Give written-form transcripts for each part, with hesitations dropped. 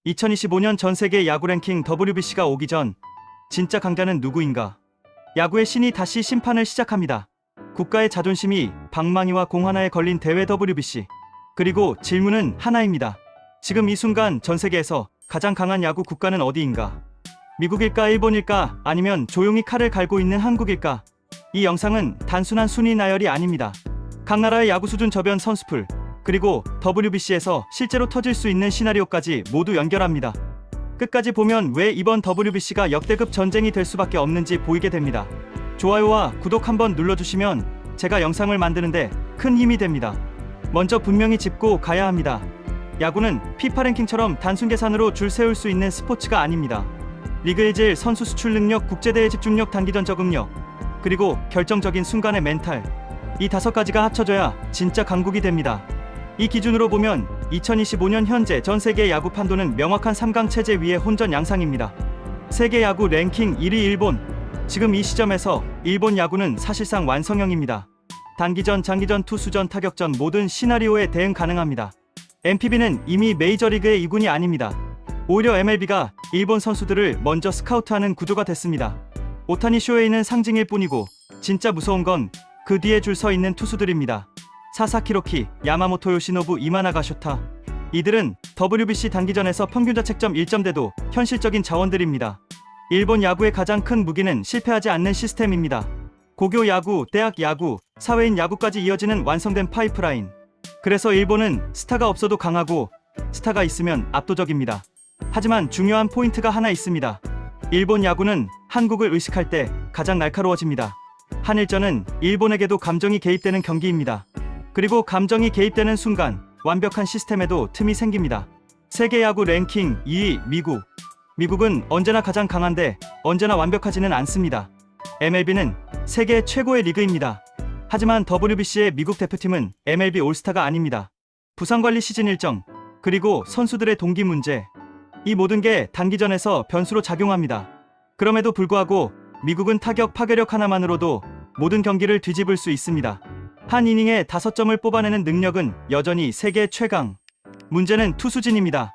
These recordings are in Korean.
2025년 전세계 야구 랭킹 WBC가 오기 전 진짜 강자는 누구인가? 야구의 신이 다시 심판을 시작합니다. 국가의 자존심이 방망이와 공 하나에 걸린 대회 WBC. 그리고 질문은 하나입니다. 지금 이 순간 전세계에서 가장 강한 야구 국가는 어디인가? 미국일까, 일본일까, 아니면 조용히 칼을 갈고 있는 한국일까? 이 영상은 단순한 순위 나열이 아닙니다. 각 나라의 야구 수준 저변 선수풀, 그리고 WBC에서 실제로 터질 수 있는 시나리오까지 모두 연결합니다. 끝까지 보면 왜 이번 WBC가 역대급 전쟁이 될 수밖에 없는지 보이게 됩니다. 좋아요와 구독 한번 눌러주시면 제가 영상을 만드는데 큰 힘이 됩니다. 먼저 분명히 짚고 가야 합니다. 야구는 피파 랭킹처럼 단순 계산으로 줄 세울 수 있는 스포츠가 아닙니다. 리그의 질, 선수 수출 능력, 국제대회 집중력, 단기전 적응력, 그리고 결정적인 순간의 멘탈, 이 5가지가 합쳐져야 진짜 강국이 됩니다. 이 기준으로 보면 2025년 현재 전 세계 야구 판도는 명확한 3강 체제 위에 혼전 양상입니다. 세계 야구 랭킹 1위 일본. 지금 이 시점에서 일본 야구는 사실상 완성형입니다. 단기전, 장기전, 투수전, 타격전 모든 시나리오에 대응 가능합니다. NPB는 이미 메이저리그의 이군이 아닙니다. 오히려 MLB가 일본 선수들을 먼저 스카우트하는 구조가 됐습니다. 오타니 쇼헤이는 상징일 뿐이고 진짜 무서운 건 그 뒤에 줄 서 있는 투수들입니다. 사사키 로키, 야마모토 요시노부, 이마나가 쇼타. 이들은 WBC 단기전에서 평균 자책점 1점대도 현실적인 자원들입니다. 일본 야구의 가장 큰 무기는 실패하지 않는 시스템입니다. 고교 야구, 대학 야구, 사회인 야구까지 이어지는 완성된 파이프라인. 그래서 일본은 스타가 없어도 강하고 스타가 있으면 압도적입니다. 하지만 중요한 포인트가 하나 있습니다. 일본 야구는 한국을 의식할 때 가장 날카로워집니다. 한일전은 일본에게도 감정이 개입되는 경기입니다. 그리고 감정이 개입되는 순간 완벽한 시스템에도 틈이 생깁니다. 세계 야구 랭킹 2위 미국. 미국은 언제나 가장 강한데 언제나 완벽하지는 않습니다. MLB는 세계 최고의 리그입니다. 하지만 WBC의 미국 대표팀은 MLB 올스타가 아닙니다. 부상관리 시즌 일정, 그리고 선수들의 동기 문제, 이 모든 게 단기전에서 변수로 작용합니다. 그럼에도 불구하고 미국은 타격 파괴력 하나만으로도 모든 경기를 뒤집을 수 있습니다. 한 이닝에 5점을 뽑아내는 능력은 여전히 세계 최강. 문제는 투수진입니다.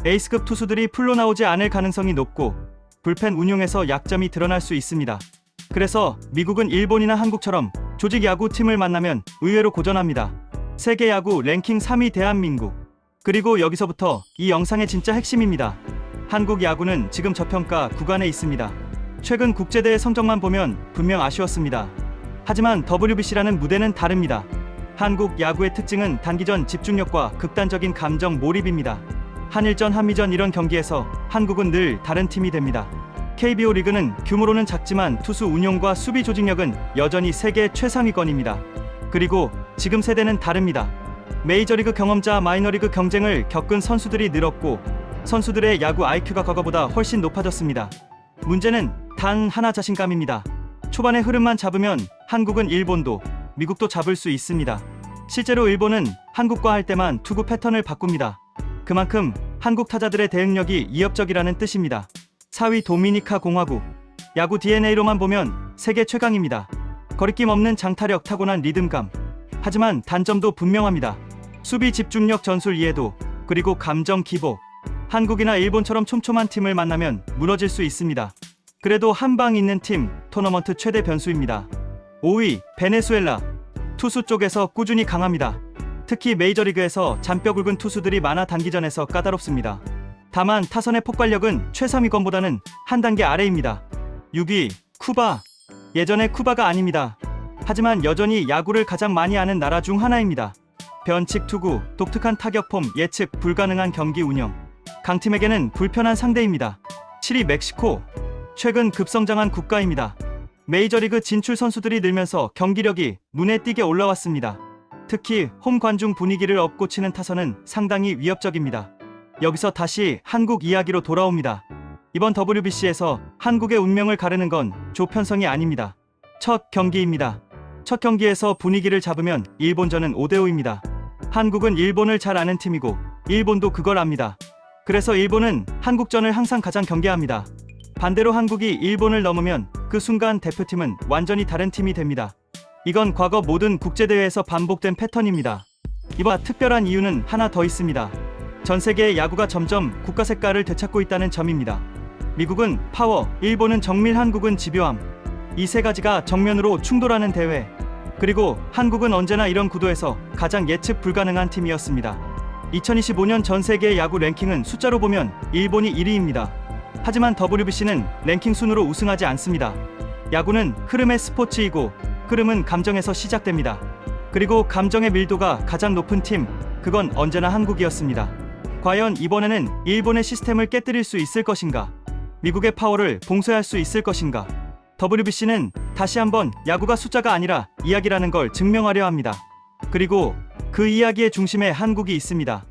에이스급 투수들이 풀로 나오지 않을 가능성이 높고 불펜 운용에서 약점이 드러날 수 있습니다. 그래서 미국은 일본이나 한국처럼 조직 야구 팀을 만나면 의외로 고전합니다. 세계 야구 랭킹 3위 대한민국. 그리고 여기서부터 이 영상의 진짜 핵심입니다. 한국 야구는 지금 저평가 구간에 있습니다. 최근 국제대회 성적만 보면 분명 아쉬웠습니다. 하지만 WBC라는 무대는 다릅니다. 한국 야구의 특징은 단기전 집중력과 극단적인 감정 몰입입니다. 한일전, 한미전 이런 경기에서 한국은 늘 다른 팀이 됩니다. KBO 리그는 규모로는 작지만 투수 운용과 수비 조직력은 여전히 세계 최상위권입니다. 그리고 지금 세대는 다릅니다. 메이저리그 경험자, 마이너리그 경쟁을 겪은 선수들이 늘었고 선수들의 야구 IQ가 과거보다 훨씬 높아졌습니다. 문제는 단 하나, 자신감입니다. 초반의 흐름만 잡으면 한국은 일본도 미국도 잡을 수 있습니다. 실제로 일본은 한국과 할 때만 투구 패턴을 바꿉니다. 그만큼 한국 타자들의 대응력이 위협적이라는 뜻입니다. 4위 도미니카 공화국. 야구 DNA로만 보면 세계 최강입니다. 거리낌 없는 장타력, 타고난 리듬감. 하지만 단점도 분명합니다. 수비 집중력, 전술 이해도, 그리고 감정 기복. 한국이나 일본처럼 촘촘한 팀을 만나면 무너질 수 있습니다. 그래도 한 방 있는 팀, 토너먼트 최대 변수입니다. 5위 베네수엘라. 투수 쪽에서 꾸준히 강합니다. 특히 메이저리그에서 잔뼈 굵은 투수들이 많아 단기전에서 까다롭습니다. 다만 타선의 폭발력은 최상위권보다는 한 단계 아래입니다. 6위 쿠바. 예전의 쿠바가 아닙니다. 하지만 여전히 야구를 가장 많이 아는 나라 중 하나입니다. 변칙 투구, 독특한 타격 폼, 예측 불가능한 경기 운영. 강팀에게는 불편한 상대입니다. 7위 멕시코. 최근 급성장한 국가입니다. 메이저리그 진출 선수들이 늘면서 경기력이 눈에 띄게 올라왔습니다. 특히 홈 관중 분위기를 업고치는 타선은 상당히 위협적입니다. 여기서 다시 한국 이야기로 돌아옵니다. 이번 WBC에서 한국의 운명을 가르는 건 조편성이 아닙니다. 첫 경기입니다. 첫 경기에서 분위기를 잡으면 일본전은 5대5입니다. 한국은 일본을 잘 아는 팀이고 일본도 그걸 압니다. 그래서 일본은 한국전을 항상 가장 경계합니다. 반대로 한국이 일본을 넘으면 그 순간 대표팀은 완전히 다른 팀이 됩니다. 이건 과거 모든 국제대회에서 반복된 패턴입니다. 이와 특별한 이유는 하나 더 있습니다. 전 세계의 야구가 점점 국가 색깔을 되찾고 있다는 점입니다. 미국은 파워, 일본은 정밀, 한국은 집요함. 이 세 가지가 정면으로 충돌하는 대회. 그리고 한국은 언제나 이런 구도에서 가장 예측 불가능한 팀이었습니다. 2025년 전 세계 야구 랭킹은 숫자로 보면 일본이 1위입니다. 하지만 WBC는 랭킹 순으로 우승하지 않습니다. 야구는 흐름의 스포츠이고 흐름은 감정에서 시작됩니다. 그리고 감정의 밀도가 가장 높은 팀, 그건 언제나 한국이었습니다. 과연 이번에는 일본의 시스템을 깨뜨릴 수 있을 것인가? 미국의 파워를 봉쇄할 수 있을 것인가? WBC는 다시 한번 야구가 숫자가 아니라 이야기라는 걸 증명하려 합니다. 그리고 그 이야기의 중심에 한국이 있습니다.